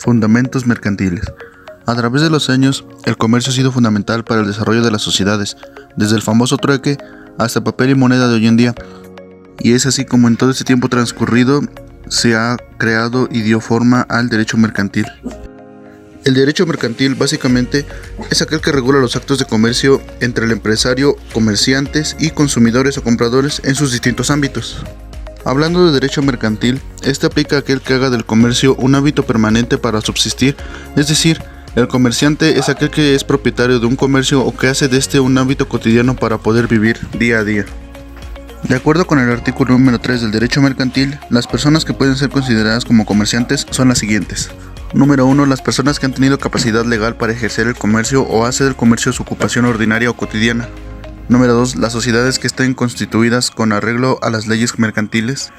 Fundamentos mercantiles. A través de los años, el comercio ha sido fundamental para el desarrollo de las sociedades, desde el famoso trueque hasta papel y moneda de hoy en día. Y es así como en todo este tiempo transcurrido se ha creado y dio forma al derecho mercantil. El derecho mercantil básicamente es aquel que regula los actos de comercio entre el empresario, comerciantes y consumidores o compradores en sus distintos ámbitos. Hablando de derecho mercantil, este aplica a aquel que haga del comercio un hábito permanente para subsistir, es decir, el comerciante es aquel que es propietario de un comercio o que hace de este un hábito cotidiano para poder vivir día a día. De acuerdo con el artículo número 3 del derecho mercantil, las personas que pueden ser consideradas como comerciantes son las siguientes. Número 1. Las personas que han tenido capacidad legal para ejercer el comercio o hacer del comercio su ocupación ordinaria o cotidiana. Número 2. Las sociedades que estén constituidas con arreglo a las leyes mercantiles.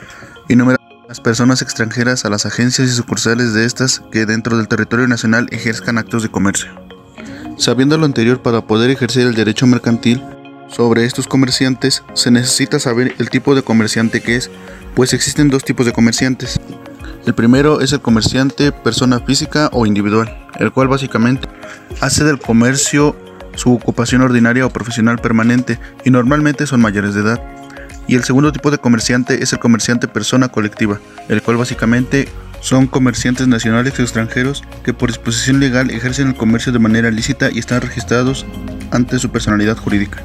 Y número 3. Las personas extranjeras a las agencias y sucursales de estas que dentro del territorio nacional ejerzan actos de comercio. Sabiendo lo anterior, para poder ejercer el derecho mercantil sobre estos comerciantes, se necesita saber el tipo de comerciante que es, pues existen dos tipos de comerciantes. El primero es el comerciante persona física o individual, el cual básicamente hace del comercio su ocupación ordinaria o profesional permanente y normalmente son mayores de edad. Y el segundo tipo de comerciante es el comerciante persona colectiva, el cual básicamente son comerciantes nacionales y extranjeros que por disposición legal ejercen el comercio de manera lícita y están registrados ante su personalidad jurídica.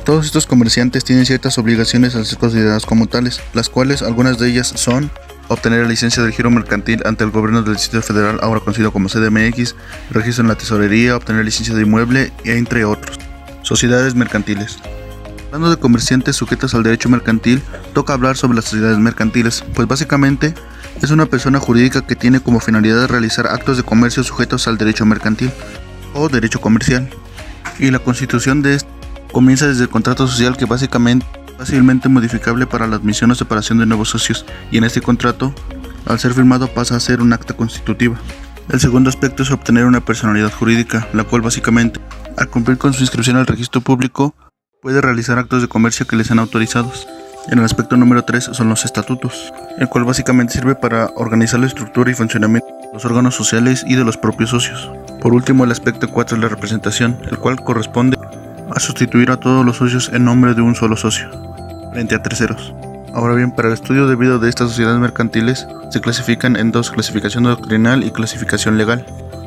Todos estos comerciantes tienen ciertas obligaciones al ser considerados como tales, las cuales algunas de ellas son obtener la licencia del giro mercantil ante el gobierno del Distrito Federal, ahora conocido como CDMX, registro en la tesorería, obtener licencia de inmueble, entre otros. Sociedades mercantiles. Hablando de comerciantes sujetos al derecho mercantil, toca hablar sobre las sociedades mercantiles, pues básicamente es una persona jurídica que tiene como finalidad realizar actos de comercio sujetos al derecho mercantil o derecho comercial. Y la constitución de este comienza desde el contrato social, que básicamente fácilmente modificable para la admisión o separación de nuevos socios, y en este contrato, al ser firmado, pasa a ser un acta constitutiva. El segundo aspecto es obtener una personalidad jurídica, la cual básicamente, al cumplir con su inscripción al registro público, puede realizar actos de comercio que le sean autorizados. En el aspecto número 3 son los estatutos, el cual básicamente sirve para organizar la estructura y funcionamiento de los órganos sociales y de los propios socios. Por último, el aspecto 4 es la representación, el cual corresponde a sustituir a todos los socios en nombre de un solo socio, frente a terceros. Ahora bien, para el estudio debido de estas sociedades mercantiles se clasifican en dos: clasificación doctrinal y clasificación legal.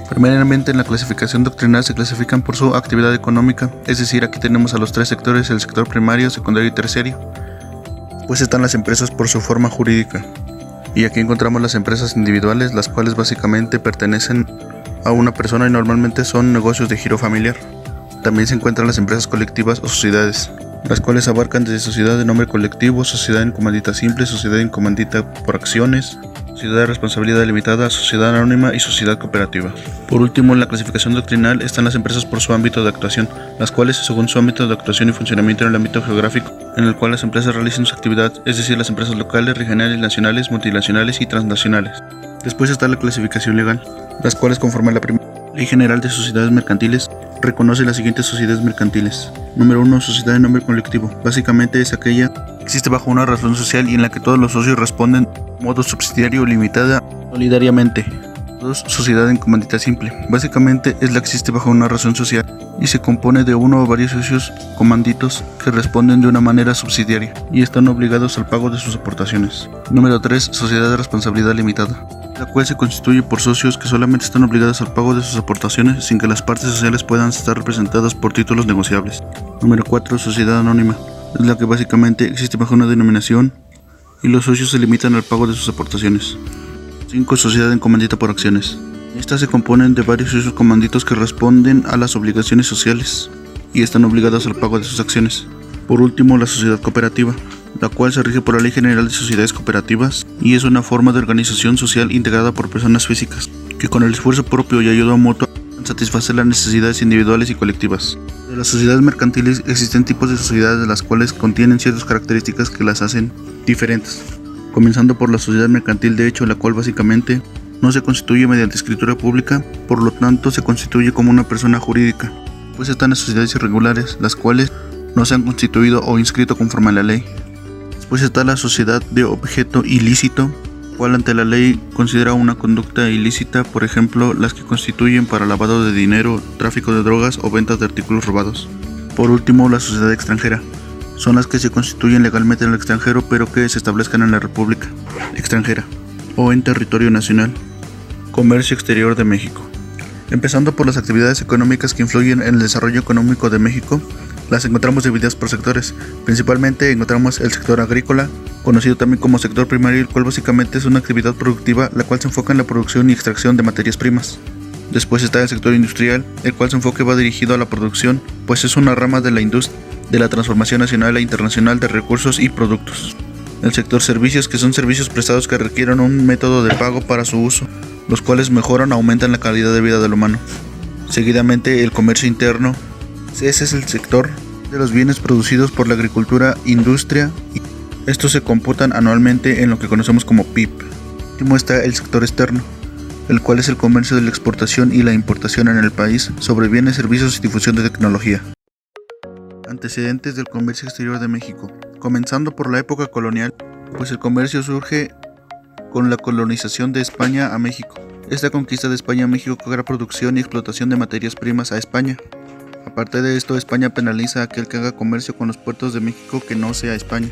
Primeramente, en la clasificación doctrinal se clasifican por su actividad económica, es decir, aquí tenemos a los tres sectores: el sector primario, secundario y terciario. Pues están las empresas por su forma jurídica, y aquí encontramos las empresas individuales, las cuales básicamente pertenecen a una persona y normalmente son negocios de giro familiar. También se encuentran las empresas colectivas o sociedades, las cuales abarcan desde sociedad de nombre colectivo, sociedad en comandita simple, sociedad en comandita por acciones, sociedad de responsabilidad limitada, sociedad anónima y sociedad cooperativa. Por último, en la clasificación doctrinal están las empresas por su ámbito de actuación, las cuales según su ámbito de actuación y funcionamiento en el ámbito geográfico en el cual las empresas realizan su actividad, es decir, las empresas locales, regionales, nacionales, multinacionales y transnacionales. Después está la clasificación legal, las cuales conforme a la primera Ley General de Sociedades Mercantiles reconoce las siguientes sociedades mercantiles. Número 1. Sociedad de nombre colectivo. Básicamente es aquella que existe bajo una razón social y en la que todos los socios responden de modo subsidiario o limitada solidariamente. 2. Sociedad en comandita simple. Básicamente es la que existe bajo una razón social y se compone de uno o varios socios comanditos que responden de una manera subsidiaria y están obligados al pago de sus aportaciones. Número 3. Sociedad de responsabilidad limitada, la cual se constituye por socios que solamente están obligados al pago de sus aportaciones sin que las partes sociales puedan estar representadas por títulos negociables. Número 4. Sociedad anónima, es la que básicamente existe bajo una denominación y los socios se limitan al pago de sus aportaciones. 5. Sociedad en comandita por acciones. Estas se componen de varios socios comanditos que responden a las obligaciones sociales y están obligados al pago de sus acciones. Por último, la sociedad cooperativa, la cual se rige por la Ley General de Sociedades Cooperativas y es una forma de organización social integrada por personas físicas que con el esfuerzo propio y ayuda mutua satisfacer las necesidades individuales y colectivas. De las sociedades mercantiles existen tipos de sociedades de las cuales contienen ciertas características que las hacen diferentes, comenzando por la sociedad mercantil de hecho, la cual básicamente no se constituye mediante escritura pública, por lo tanto se constituye como una persona jurídica. Pues están las sociedades irregulares, las cuales no se han constituido o inscrito conforme a la ley. Después está la sociedad de objeto ilícito, cual ante la ley considera una conducta ilícita, por ejemplo, las que constituyen para lavado de dinero, tráfico de drogas o ventas de artículos robados. Por último, la sociedad extranjera. Son las que se constituyen legalmente en el extranjero pero que se establezcan en la República extranjera o en territorio nacional. Comercio exterior de México. Empezando por las actividades económicas que influyen en el desarrollo económico de México, las encontramos divididas por sectores. Principalmente encontramos el sector agrícola, conocido también como sector primario, el cual básicamente es una actividad productiva la cual se enfoca en la producción y extracción de materias primas. Después está el sector industrial, el cual su enfoque va dirigido a la producción, pues es una rama de la industria, de la transformación nacional e internacional de recursos y productos. El sector servicios, que son servicios prestados que requieren un método de pago para su uso, los cuales mejoran o aumentan la calidad de vida del humano. Seguidamente el comercio interno, ese es el sector de los bienes producidos por la agricultura, industria, y estos se computan anualmente en lo que conocemos como PIB. Por último está el sector externo, el cual es el comercio de la exportación y la importación en el país sobre bienes, servicios y difusión de tecnología. Antecedentes del comercio exterior de México. Comenzando por la época colonial, pues el comercio surge con la colonización de España a México. Esta conquista de España a México crea producción y explotación de materias primas a España. Aparte de esto, España penaliza a aquel que haga comercio con los puertos de México que no sea España.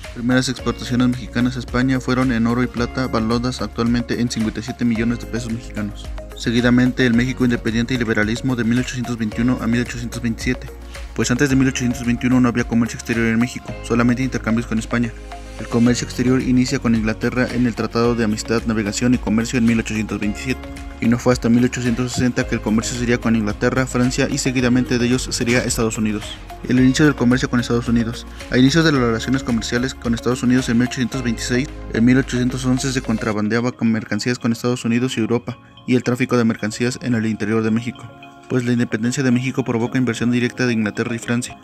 Las primeras exportaciones mexicanas a España fueron en oro y plata, valuadas actualmente en 57 millones de pesos mexicanos. Seguidamente, el México independiente y liberalismo de 1821 a 1827. Pues antes de 1821 no había comercio exterior en México, solamente intercambios con España. El comercio exterior inicia con Inglaterra en el Tratado de Amistad, Navegación y Comercio en 1827, y no fue hasta 1860 que el comercio sería con Inglaterra, Francia y seguidamente de ellos sería Estados Unidos. El inicio del comercio con Estados Unidos. A inicios de las relaciones comerciales con Estados Unidos en 1826, en 1811 se contrabandeaba con mercancías con Estados Unidos y Europa, y el tráfico de mercancías en el interior de México, pues la independencia de México provoca inversión directa de Inglaterra y Francia.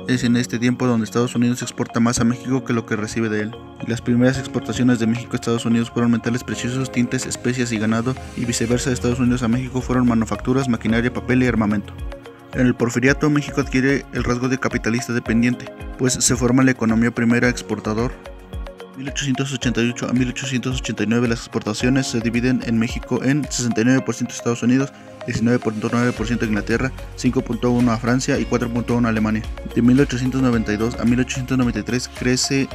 Es en este tiempo donde Estados Unidos exporta más a México que lo que recibe de él. Y las primeras exportaciones de México a Estados Unidos fueron metales preciosos, tintes, especias y ganado, y viceversa de Estados Unidos a México fueron manufacturas, maquinaria, papel y armamento. En el Porfiriato, México adquiere el rasgo de capitalista dependiente, pues se forma la economía primera exportador. 1888 a 1889 las exportaciones se dividen en México en 69% Estados Unidos, 19.9% Inglaterra, 5.1% a Francia y 4.1% a Alemania. De 1892 a 1893 crece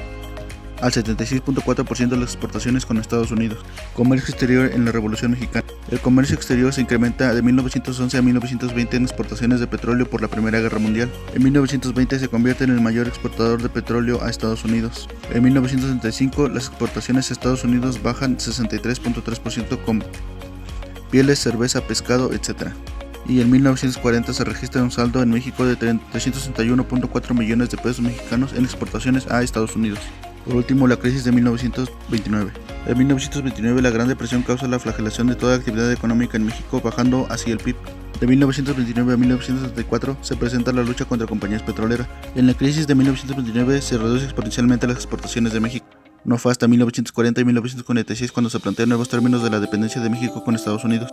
al 76.4% de las exportaciones con Estados Unidos. Comercio exterior en la Revolución Mexicana. El comercio exterior se incrementa de 1911 a 1920 en exportaciones de petróleo por la Primera Guerra Mundial. En 1920 se convierte en el mayor exportador de petróleo a Estados Unidos. En 1935 las exportaciones a Estados Unidos bajan 63.3% con pieles, cerveza, pescado, etc. Y en 1940 se registra un saldo en México de 361.4 millones de pesos mexicanos en exportaciones a Estados Unidos. Por último, la crisis de 1929. En 1929 la Gran Depresión causa la flagelación de toda actividad económica en México, bajando así el PIB. De 1929 a 1974 se presenta la lucha contra compañías petroleras. En la crisis de 1929 se reduce exponencialmente las exportaciones de México. No fue hasta 1940 y 1946 cuando se plantean nuevos términos de la dependencia de México con Estados Unidos.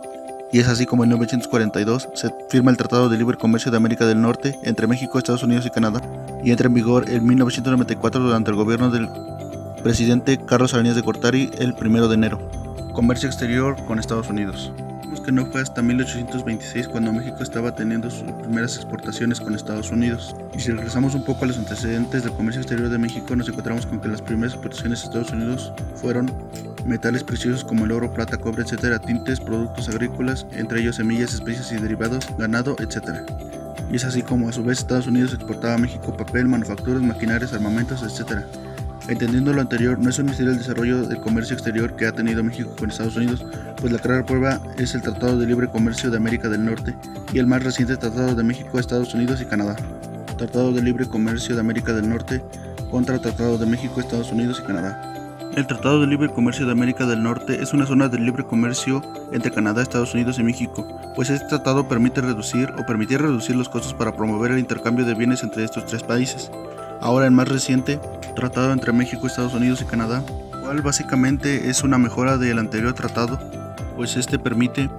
Y es así como en 1942 se firma el Tratado de Libre Comercio de América del Norte entre México, Estados Unidos y Canadá, y entra en vigor en 1994 durante el gobierno del presidente Carlos Salinas de Gortari el 1 de enero. Comercio exterior con Estados Unidos. Vemos que no fue hasta 1826 cuando México estaba teniendo sus primeras exportaciones con Estados Unidos. Y si regresamos un poco a los antecedentes del comercio exterior de México, nos encontramos con que las primeras exportaciones a Estados Unidos fueron metales preciosos como el oro, plata, cobre, etc., tintes, productos agrícolas, entre ellos semillas, especies y derivados, ganado, etc. Y es así como a su vez Estados Unidos exportaba a México papel, manufacturas, maquinarias, armamentos, etc. Entendiendo lo anterior, no es un misterio el desarrollo del comercio exterior que ha tenido México con Estados Unidos, pues la clara prueba es el Tratado de Libre Comercio de América del Norte y el más reciente Tratado de México, Estados Unidos y Canadá. Tratado de Libre Comercio de América del Norte contra Tratado de México, Estados Unidos y Canadá. El Tratado de Libre Comercio de América del Norte es una zona de libre comercio entre Canadá, Estados Unidos y México, pues este tratado permitía reducir los costos para promover el intercambio de bienes entre estos tres países. Ahora el más reciente tratado entre México, Estados Unidos y Canadá, cual básicamente es una mejora del anterior tratado, pues este permite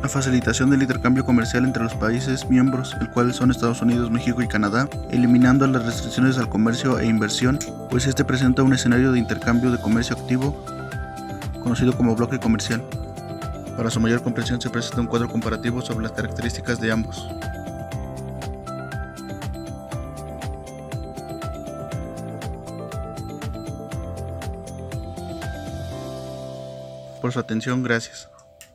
la facilitación del intercambio comercial entre los países miembros, el cual son Estados Unidos, México y Canadá, eliminando las restricciones al comercio e inversión, pues este presenta un escenario de intercambio de comercio activo conocido como bloque comercial. Para su mayor comprensión se presenta un cuadro comparativo sobre las características de ambos. Por su atención, gracias.